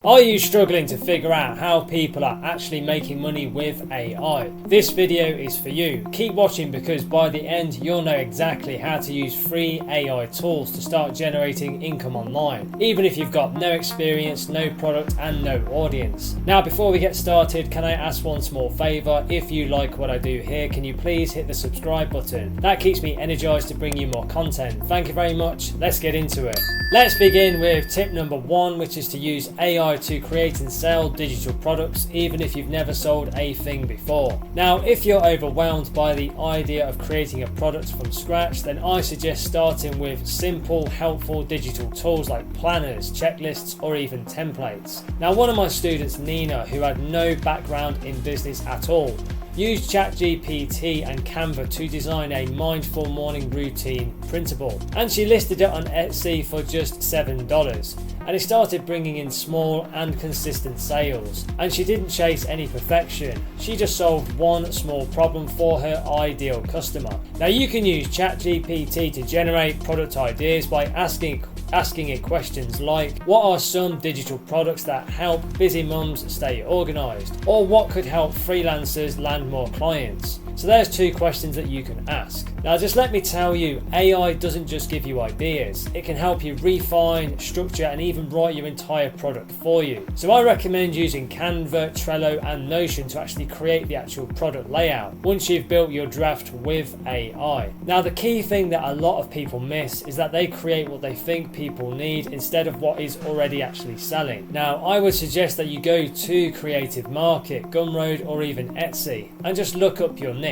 Are you struggling to figure out how people are actually making money with AI? This video is for you. Keep watching because by the end you'll know exactly how to use free AI tools to start generating income online, even if you've got no experience, no product and no audience. Now before we get started, can I ask one small favour? If you like what I do here, can you please hit the subscribe button? That keeps me energized to bring you more content. Thank you very much. Let's get into it. Let's begin with tip number 1, which is to use AI to create and sell digital products even if you've never sold a thing before. Now if you're overwhelmed by the idea of creating a product from scratch, then I suggest starting with simple, helpful digital tools like planners, checklists or even templates. Now one of my students, Nina, who had no background in business at all, used ChatGPT and Canva to design a mindful morning routine printable, and she listed it on Etsy for just $7, and it started bringing in small and consistent sales. And she didn't chase any perfection, she just solved one small problem for her ideal customer. Now you can use ChatGPT to generate product ideas by asking it questions like, what are some digital products that help busy mums stay organized? Or what could help freelancers land more clients? So there's 2 questions that you can ask. Now just let me tell you, AI doesn't just give you ideas, it can help you refine, structure and even write your entire product for you. So I recommend using Canva, Trello and Notion to actually create the actual product layout once you've built your draft with AI. Now the key thing that a lot of people miss is that they create what they think people need instead of what is already actually selling. Now I would suggest that you go to Creative Market, Gumroad or even Etsy and just look up your niche.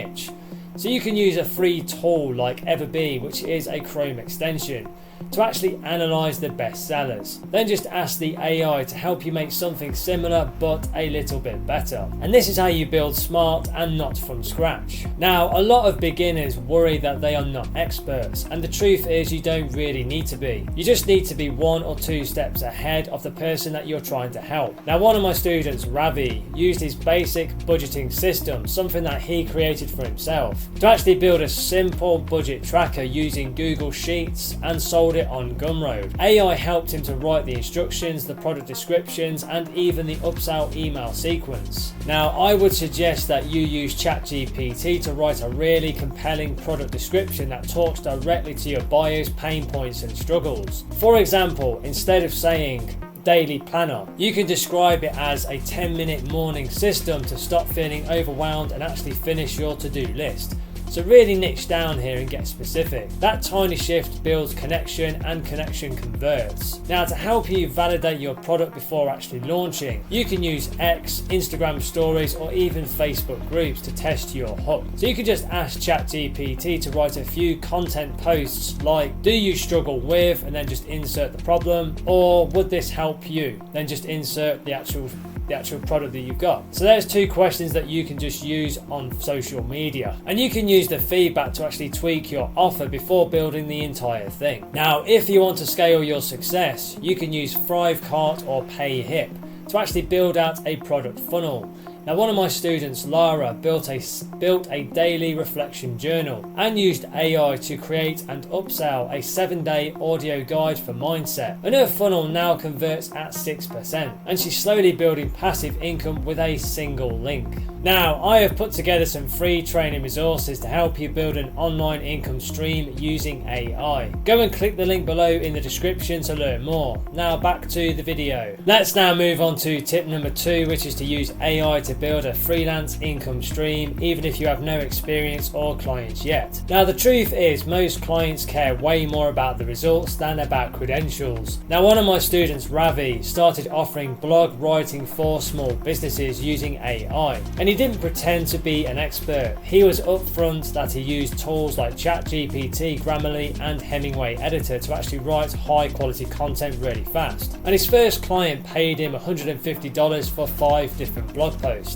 So you can use a free tool like Everbee, which is a Chrome extension, to actually analyze the best sellers. Then just ask the AI to help you make something similar but a little bit better. And this is how you build smart and not from scratch. Now a lot of beginners worry that they are not experts, and the truth is you don't really need to be. You just need to be 1 or 2 steps ahead of the person that you're trying to help. Now one of my students, Ravi, used his basic budgeting system, something that he created for himself, to actually build a simple budget tracker using Google Sheets and sold it on Gumroad. AI helped him to write the instructions, the product descriptions and even the upsell email sequence. Now I would suggest that you use ChatGPT to write a really compelling product description that talks directly to your buyers' pain points and struggles. For example, instead of saying daily planner, you can describe it as a 10-minute morning system to stop feeling overwhelmed and actually finish your to-do list. So really niche down here and get specific. That tiny shift builds connection and connection converts. Now to help you validate your product before actually launching, you can use X, Instagram stories or even Facebook groups to test your hook. So you can just ask ChatGPT to write a few content posts like, do you struggle with, and then just insert the problem, or would this help you? Then just insert the actual product that you've got. So there's 2 questions that you can just use on social media, and you can use the feedback to actually tweak your offer before building the entire thing. Now if you want to scale your success, you can use Thrivecart or PayHip to actually build out a product funnel. Now one of my students, Lara, built a daily reflection journal and used AI to create and upsell a 7-day audio guide for mindset, and her funnel now converts at 6%, and she's slowly building passive income with a single link. Now I have put together some free training resources to help you build an online income stream using AI. Go and click the link below in the description to learn more. Now back to the video. Let's now move on to tip number 2, which is to use AI to build a freelance income stream even if you have no experience or clients yet. Now the truth is most clients care way more about the results than about credentials. Now one of my students, Ravi, started offering blog writing for small businesses using AI, and he didn't pretend to be an expert. He was upfront that he used tools like ChatGPT, Grammarly and Hemingway Editor to actually write high quality content really fast. And his first client paid him $150 for 5 different blog posts,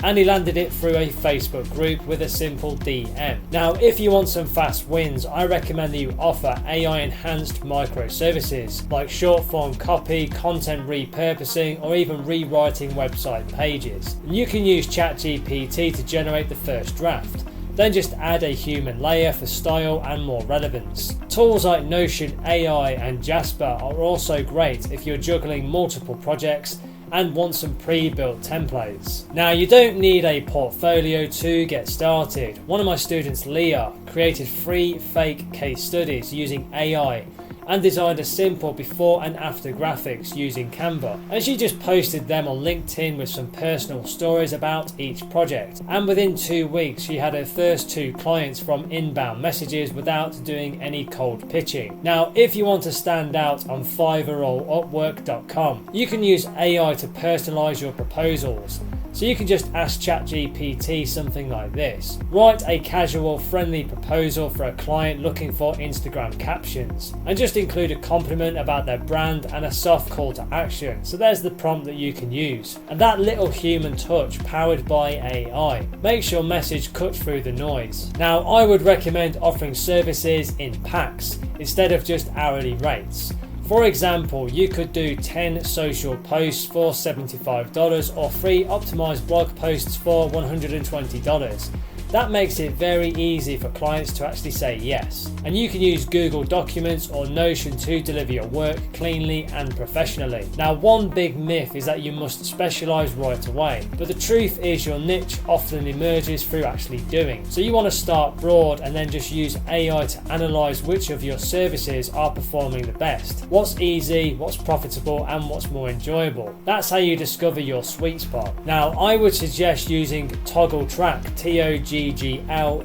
and he landed it through a Facebook group with a simple DM. Now if you want some fast wins, I recommend that you offer AI enhanced microservices like short form copy, content repurposing or even rewriting website pages. You can use ChatGPT to generate the first draft. Then just add a human layer for style and more relevance. Tools like Notion AI and Jasper are also great if you're juggling multiple projects and want some pre-built templates. Now, you don't need a portfolio to get started. One of my students, Leah, created 3 fake case studies using AI and designed a simple before and after graphics using Canva, and she just posted them on LinkedIn with some personal stories about each project, and within 2 weeks she had her first 2 clients from inbound messages without doing any cold pitching. Now, if you want to stand out on Fiverr or Upwork.com, you can use AI to personalize your proposals. So you can just ask ChatGPT something like this: write a casual, friendly proposal for a client looking for Instagram captions, and just include a compliment about their brand and a soft call to action. So there's the prompt that you can use, and that little human touch powered by AI makes your message cut through the noise. Now, I would recommend offering services in packs instead of just hourly rates. For example, you could do 10 social posts for $75 or 3 optimized blog posts for $120. That makes it very easy for clients to actually say yes. And you can use Google Documents or Notion to deliver your work cleanly and professionally. Now, one big myth is that you must specialize right away, but the truth is your niche often emerges through actually doing. So you want to start broad and then just use AI to analyze which of your services are performing the best. What's easy, what's profitable, and what's more enjoyable. That's how you discover your sweet spot. Now, I would suggest using Toggle Track, TOGGL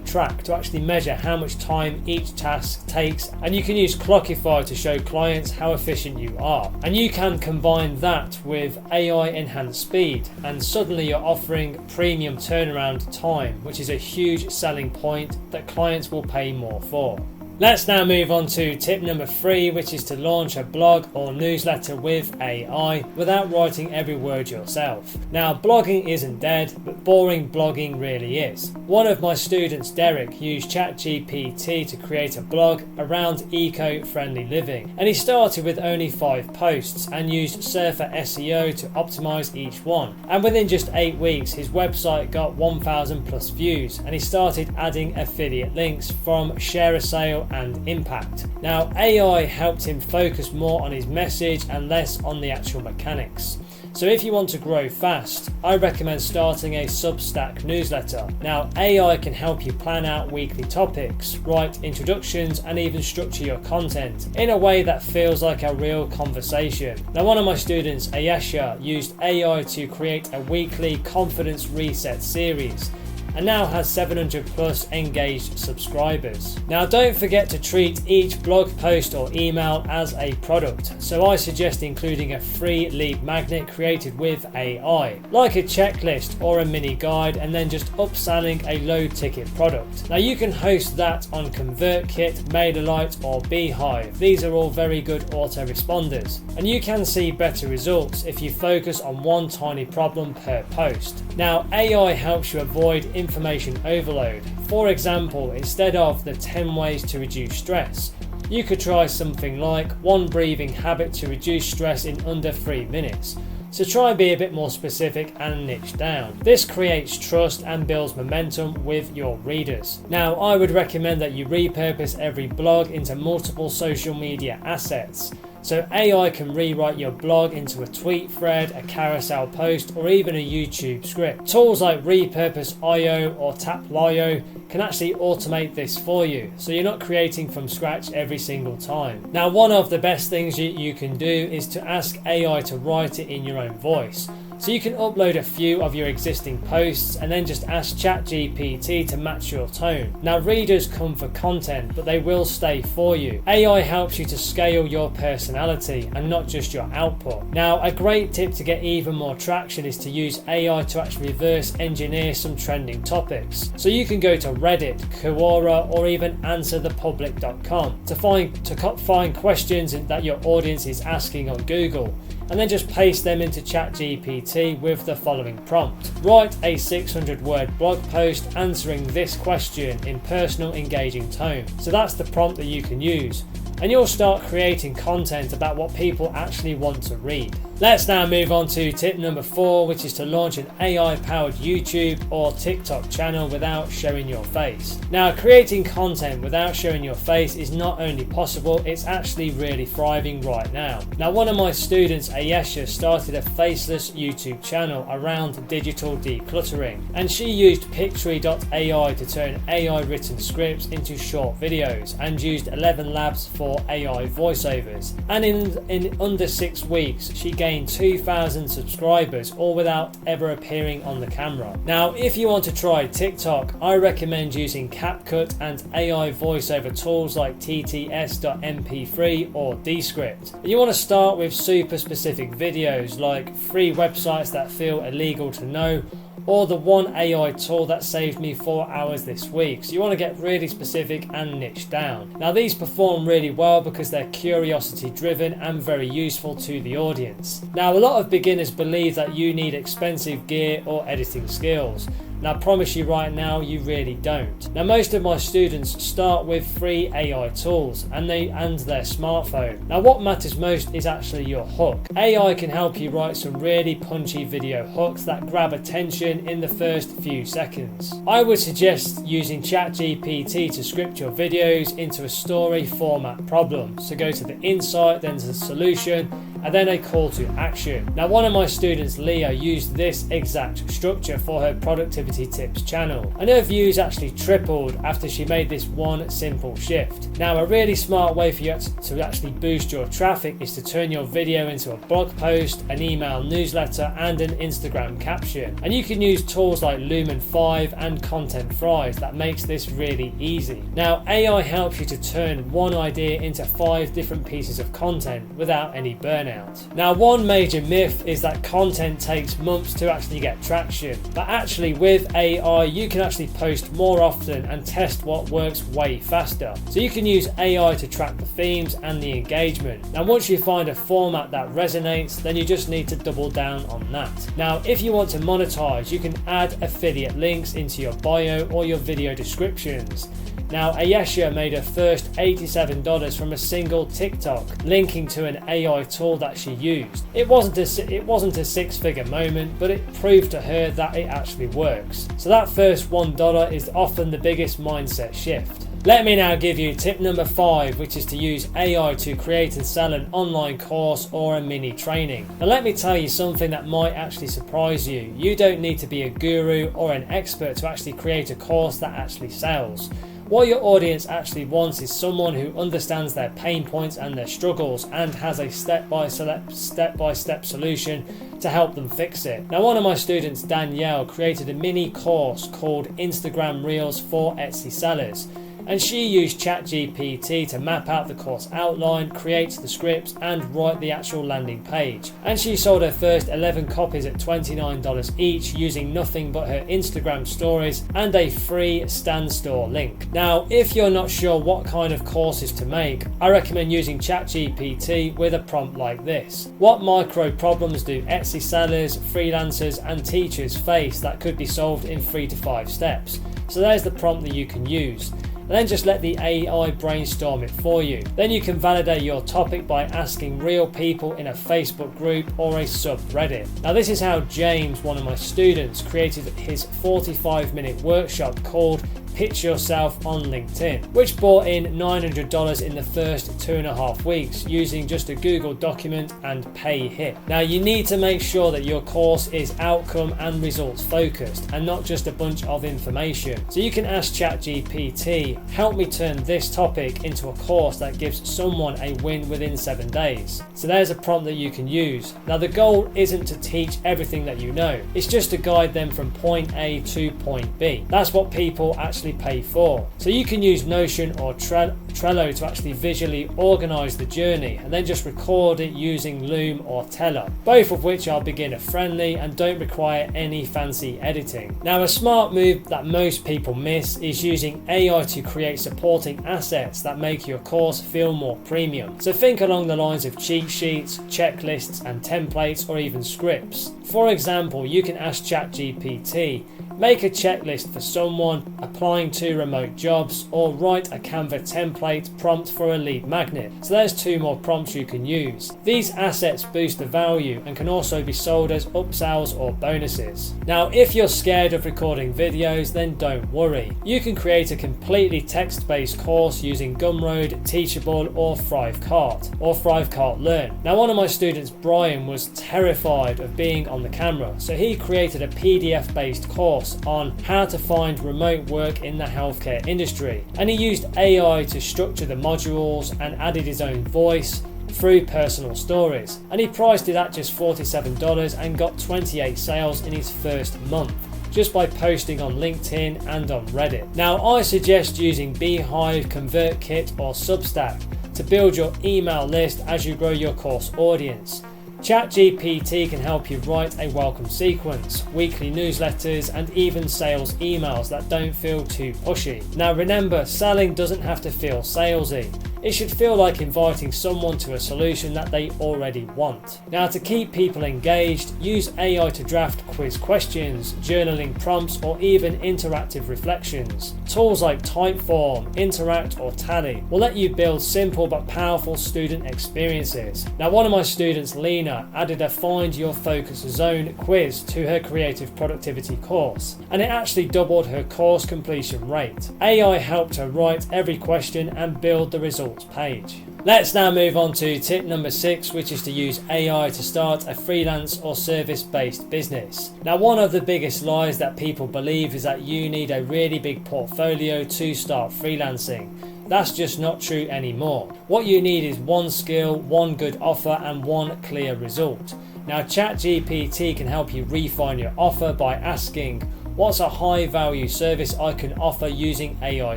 track, to actually measure how much time each task takes, and you can use Clockify to show clients how efficient you are. And you can combine that with AI enhanced speed, and suddenly you're offering premium turnaround time, which is a huge selling point that clients will pay more for. Let's now move on to tip number 3, which is to launch a blog or newsletter with AI without writing every word yourself. Now, blogging isn't dead, but boring blogging really is. One of my students, Derek, used ChatGPT to create a blog around eco-friendly living, and he started with only 5 posts and used Surfer SEO to optimize each one. And within just 8 weeks, his website got 1,000 plus views, and he started adding affiliate links from Share a Sale and Impact. Now, AI helped him focus more on his message and less on the actual mechanics. So if you want to grow fast, I recommend starting a Substack newsletter. Now, AI can help you plan out weekly topics, write introductions, and even structure your content in a way that feels like a real conversation. Now, one of my students, Ayesha, used AI to create a weekly confidence reset series, and now has 700 plus engaged subscribers. Now, don't forget to treat each blog post or email as a product, so I suggest including a free lead magnet created with AI, like a checklist or a mini guide, and then just upselling a low ticket product. Now, you can host that on ConvertKit, MailerLite or Beehive. These are all very good autoresponders, and you can see better results if you focus on one tiny problem per post. Now, AI helps you avoid information overload. For example, instead of the 10 ways to reduce stress, you could try something like 1 breathing habit to reduce stress in under 3 minutes. So try and be a bit more specific and niche down. This creates trust and builds momentum with your readers. Now, I would recommend that you repurpose every blog into multiple social media assets. So AI can rewrite your blog into a tweet thread, a carousel post, or even a YouTube script. Tools like Repurpose.io or Taplio can actually automate this for you, so you're not creating from scratch every single time. Now, one of the best things you can do is to ask AI to write it in your own voice. So you can upload a few of your existing posts and then just ask ChatGPT to match your tone. Now, readers come for content, but they will stay for you. AI helps you to scale your personality and not just your output. Now, a great tip to get even more traction is to use AI to actually reverse engineer some trending topics. So you can go to Reddit, Quora, or even answerthepublic.com to find questions that your audience is asking on Google, and then just paste them into ChatGPT with the following prompt. Write a 600-word blog post answering this question in personal, engaging tone. So that's the prompt that you can use, and you'll start creating content about what people actually want to read. Let's now move on to tip number 4, which is to launch an AI-powered YouTube or TikTok channel without showing your face. Now, creating content without showing your face is not only possible, it's actually really thriving right now. Now, one of my students, Ayesha, started a faceless YouTube channel around digital decluttering, and she used Pictory.ai to turn AI written scripts into short videos and used 11 labs for AI voiceovers. And in under 6 weeks, she gained 2,000 subscribers, all without ever appearing on the camera. Now, if you want to try TikTok, I recommend using CapCut and AI voiceover tools like TTS.mp3 or Descript. You want to start with super specific videos like 3 websites that feel illegal to know, or the one AI tool that saved me 4 hours this week. So you want to get really specific and niche down. Now, these perform really well because they're curiosity driven and very useful to the audience. Now, a lot of beginners believe that you need expensive gear or editing skills. And I promise you right now, you really don't. Now, most of my students start with free AI tools and their smartphone. Now, what matters most is actually your hook. AI can help you write some really punchy video hooks that grab attention in the first few seconds. I would suggest using ChatGPT to script your videos into a story format problem. So go to the insight, then to the solution, and then a call to action. Now, one of my students, Leah, used this exact structure for her productivity tips channel, and her views actually tripled after she made this one simple shift. Now, a really smart way for you to actually boost your traffic is to turn your video into a blog post, an email newsletter, and an Instagram caption. And you can use tools like Lumen 5 and Content Fries that makes this really easy. Now, AI helps you to turn one idea into 5 different pieces of content without any burnout. Now, one major myth is that content takes months to actually get traction, but actually with AI you can actually post more often and test what works way faster. So you can use AI to track the themes and the engagement. Now, once you find a format that resonates, then you just need to double down on that. Now, if you want to monetize, you can add affiliate links into your bio or your video descriptions. Now, Ayesha made her first $87 from a single TikTok, linking to an AI tool that she used. It wasn't a 6-figure moment, but it proved to her that it actually works. So that first $1 is often the biggest mindset shift. Let me now give you tip number 5, which is to use AI to create and sell an online course or a mini training. Now, let me tell you something that might actually surprise you. You don't need to be a guru or an expert to actually create a course that actually sells. What your audience actually wants is someone who understands their pain points and their struggles and has a step-by-step solution to help them fix it. Now, one of my students, Danielle, created a mini course called Instagram Reels for Etsy sellers. And she used ChatGPT to map out the course outline, create the scripts, and write the actual landing page. And she sold her first 11 copies at $29 each, using nothing but her Instagram stories and a free Stan Store link. Now, if you're not sure what kind of courses to make, I recommend using ChatGPT with a prompt like this. What micro problems do Etsy sellers, freelancers, and teachers face that could be solved in 3 to 5 steps? So there's the prompt that you can use. And then just let the AI brainstorm it for you. Then you can validate your topic by asking real people in a Facebook group or a subreddit. Now, this is how James, one of my students, created his 45-minute workshop called Pitch Yourself on LinkedIn, which brought in $900 in the first 2.5 weeks using just a Google document and pay hit. Now, you need to make sure that your course is outcome and results focused and not just a bunch of information. So you can ask ChatGPT, help me turn this topic into a course that gives someone a win within 7 days. So there's a prompt that you can use. Now, the goal isn't to teach everything that you know, it's just to guide them from point A to point B. That's what people actually pay for. So you can use Notion or Trello to actually visually organize the journey and then just record it using Loom or Teller, both of which are beginner friendly and don't require any fancy editing. Now, a smart move that most people miss is using AI to create supporting assets that make your course feel more premium. So think along the lines of cheat sheets, checklists, and templates, or even scripts. For example, you can ask ChatGPT, make a checklist for someone applying to remote jobs, or write a Canva template prompt for a lead magnet. So there's 2 more prompts you can use. These assets boost the value and can also be sold as upsells or bonuses. Now, if you're scared of recording videos, then don't worry. You can create a completely text-based course using Gumroad, Teachable, or Thrivecart Learn. Now, one of my students, Brian, was terrified of being on the camera, so he created a PDF-based course on how to find remote work in the healthcare industry, and he used AI to structure the modules and added his own voice through personal stories, and he priced it at just $47 and got 28 sales in his first month just by posting on LinkedIn and on Reddit. Now, I suggest using Beehive, ConvertKit, or Substack to build your email list as you grow your course audience. ChatGPT can help you write a welcome sequence, weekly newsletters, and even sales emails that don't feel too pushy. Now remember, selling doesn't have to feel salesy. It should feel like inviting someone to a solution that they already want. Now, to keep people engaged, use AI to draft quiz questions, journaling prompts, or even interactive reflections. Tools like Typeform, Interact, or Tally will let you build simple but powerful student experiences. Now, one of my students, Lena, added a Find Your Focus Zone quiz to her creative productivity course, and it actually doubled her course completion rate. AI helped her write every question and build the results page. Let's now move on to tip number 6, which is to use AI to start a freelance or service-based business. Now, one of the biggest lies that people believe is that you need a really big portfolio to start freelancing. That's just not true anymore. What you need is one skill, one good offer, and one clear result. Now, ChatGPT can help you refine your offer by asking, what's a high value service I can offer using AI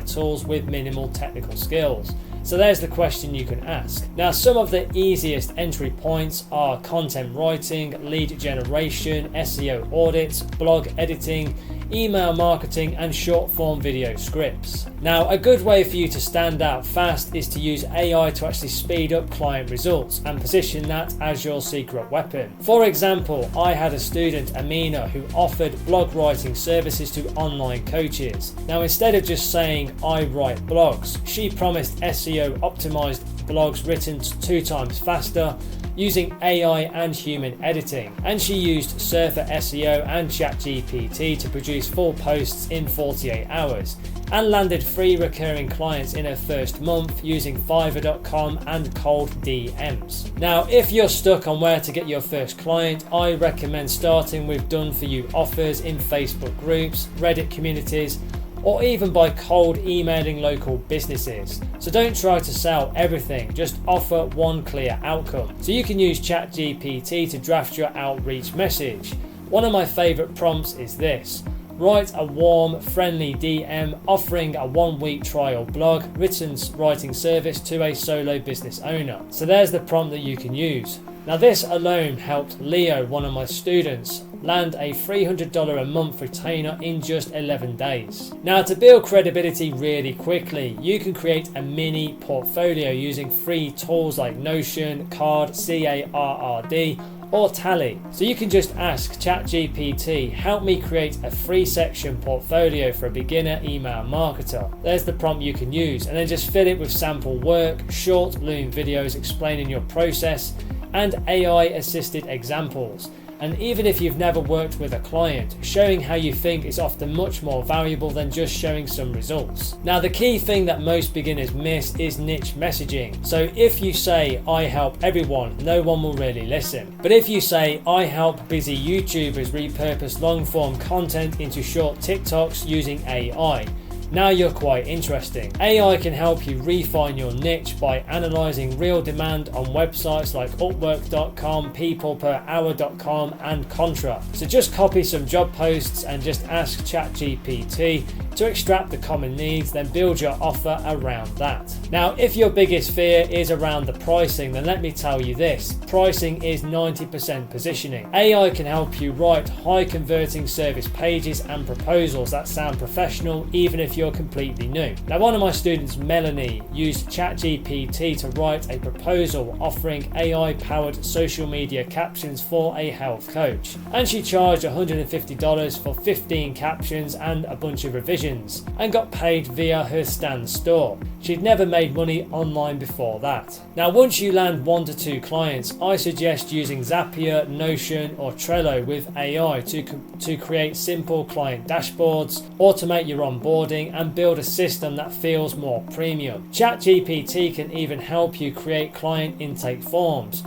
tools with minimal technical skills? So there's the question you can ask. Now, some of the easiest entry points are content writing, lead generation, SEO audits, blog editing, email marketing, and short form video scripts. Now, a good way for you to stand out fast is to use AI to actually speed up client results and position that as your secret weapon. For example, I had a student, Amina, who offered blog writing services to online coaches. Now, instead of just saying I write blogs, she promised SEO optimized blogs written 2 times faster using AI and human editing, and she used Surfer SEO and ChatGPT to produce full posts in 48 hours and landed 3 recurring clients in her first month using Fiverr.com and cold DMs. Now, if you're stuck on where to get your first client, I recommend starting with done for you offers in Facebook groups, Reddit communities, or even by cold emailing local businesses. So don't try to sell everything, just offer one clear outcome. So you can use ChatGPT to draft your outreach message. One of my favorite prompts is this: write a warm, friendly DM offering a 1-week trial blog writing service to a solo business owner. So there's the prompt that you can use. Now, this alone helped Leo, one of my students, land a $300 a month retainer in just 11 days. Now, to build credibility really quickly, you can create a mini portfolio using free tools like Notion, Card, C-A-R-R-D, or Tally. So you can just ask ChatGPT, help me create a 3-section portfolio for a beginner email marketer. There's the prompt you can use, and then just fill it with sample work, short Loom videos explaining your process, and AI assisted examples. And even if you've never worked with a client, showing how you think is often much more valuable than just showing some results. Now, the key thing that most beginners miss is niche messaging. So if you say, I help everyone, no one will really listen. But if you say, I help busy YouTubers repurpose long form content into short TikToks using AI, now you're quite interesting. AI can help you refine your niche by analysing real demand on websites like Upwork.com, peopleperhour.com, and Contra. So just copy some job posts and just ask ChatGPT to extract the common needs, then build your offer around that. Now, if your biggest fear is around the pricing, then let me tell you this: pricing is 90% positioning. AI can help you write high converting service pages and proposals that sound professional, even if you're completely new. Now, one of my students, Melanie, used ChatGPT to write a proposal offering AI-powered social media captions for a health coach, and she charged $150 for 15 captions and a bunch of revisions, and got paid via her Stan store. She'd never made money online before that. Now, once you land 1 to 2 clients, I suggest using Zapier, Notion or Trello with AI to create simple client dashboards, automate your onboarding and build a system that feels more premium. ChatGPT can even help you create client intake forms,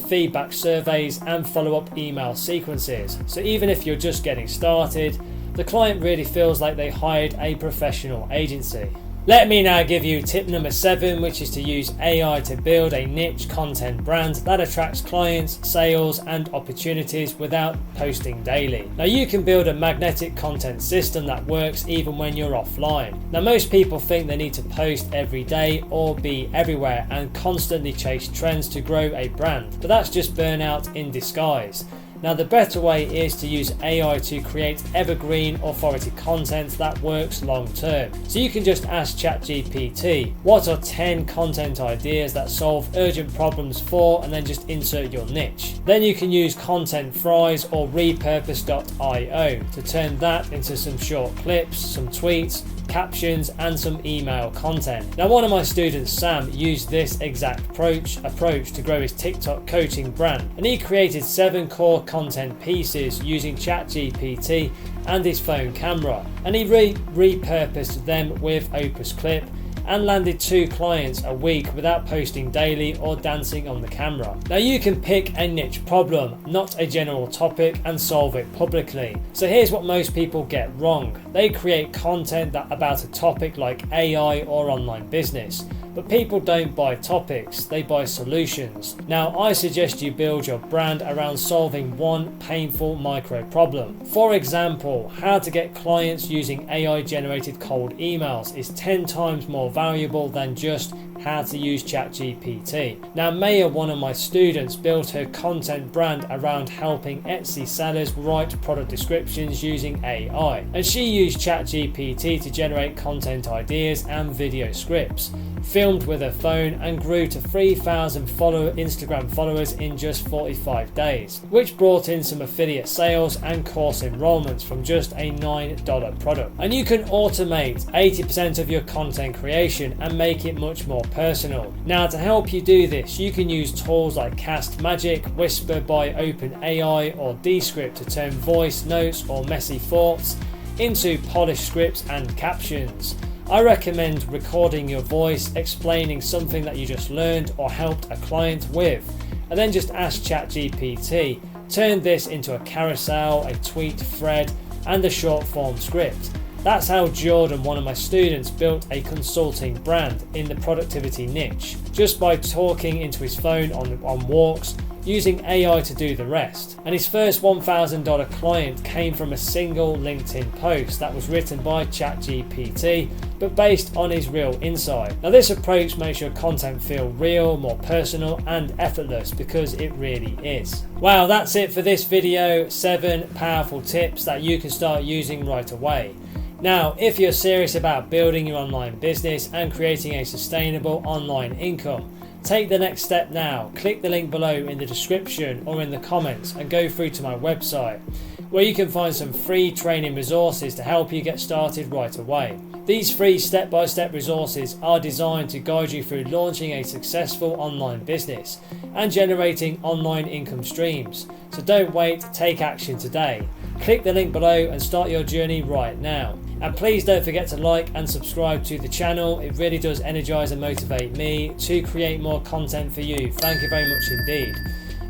feedback surveys and follow-up email sequences. So even if you're just getting started, the client really feels like they hired a professional agency. Let me now give you tip number 7, which is to use AI to build a niche content brand that attracts clients, sales and opportunities without posting daily. Now, you can build a magnetic content system that works even when you're offline. Now, most people think they need to post every day or be everywhere and constantly chase trends to grow a brand, but that's just burnout in disguise. Now, the better way is to use AI to create evergreen authority content that works long term. So you can just ask ChatGPT, what are 10 content ideas that solve urgent problems for, and then just insert your niche. Then you can use content fries or repurpose.io to turn that into some short clips, some tweets, captions and some email content. Now, one of my students, Sam, used this exact approach to grow his TikTok coaching brand, and he created 7 core content pieces using ChatGPT and his phone camera, and he repurposed them with Opus Clip and landed 2 clients a week without posting daily or dancing on the camera. Now, you can pick a niche problem, not a general topic, and solve it publicly. So here's what most people get wrong. They create content about a topic like AI or online business, but people don't buy topics, they buy solutions. Now, I suggest you build your brand around solving one painful micro problem. For example, how to get clients using AI generated cold emails is 10 times more valuable than just how to use ChatGPT. Now, Maya, one of my students, built her content brand around helping Etsy sellers write product descriptions using AI, and she used ChatGPT to generate content ideas and video scripts, filmed with her phone, and grew to 3,000 Instagram followers in just 45 days, which brought in some affiliate sales and course enrollments from just a $9 product. And you can automate 80% of your content creation and make it much more personal. Now, to help you do this, you can use tools like Cast Magic, Whisper by OpenAI or Descript to turn voice notes or messy thoughts into polished scripts and captions. I recommend recording your voice explaining something that you just learned or helped a client with, and then just ask ChatGPT, turn this into a carousel, a tweet thread and a short form script. That's how Jordan, one of my students, built a consulting brand in the productivity niche, just by talking into his phone on walks, using AI to do the rest. And his first $1,000 client came from a single LinkedIn post that was written by ChatGPT, but based on his real insight. Now, this approach makes your content feel real, more personal and effortless, because it really is. Wow, that's it for this video. 7 powerful tips that you can start using right away. Now, if you're serious about building your online business and creating a sustainable online income, take the next step now. Click the link below in the description or in the comments and go through to my website, where you can find some free training resources to help you get started right away. These free step-by-step resources are designed to guide you through launching a successful online business and generating online income streams. So don't wait, take action today. Click the link below and start your journey right now. And please don't forget to like and subscribe to the channel. It really does energize and motivate me to create more content for you. Thank you very much indeed.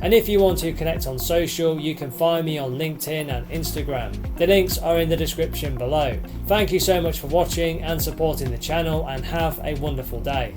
And if you want to connect on social, you can find me on LinkedIn and Instagram. The links are in the description below. Thank you so much for watching and supporting the channel, and have a wonderful day.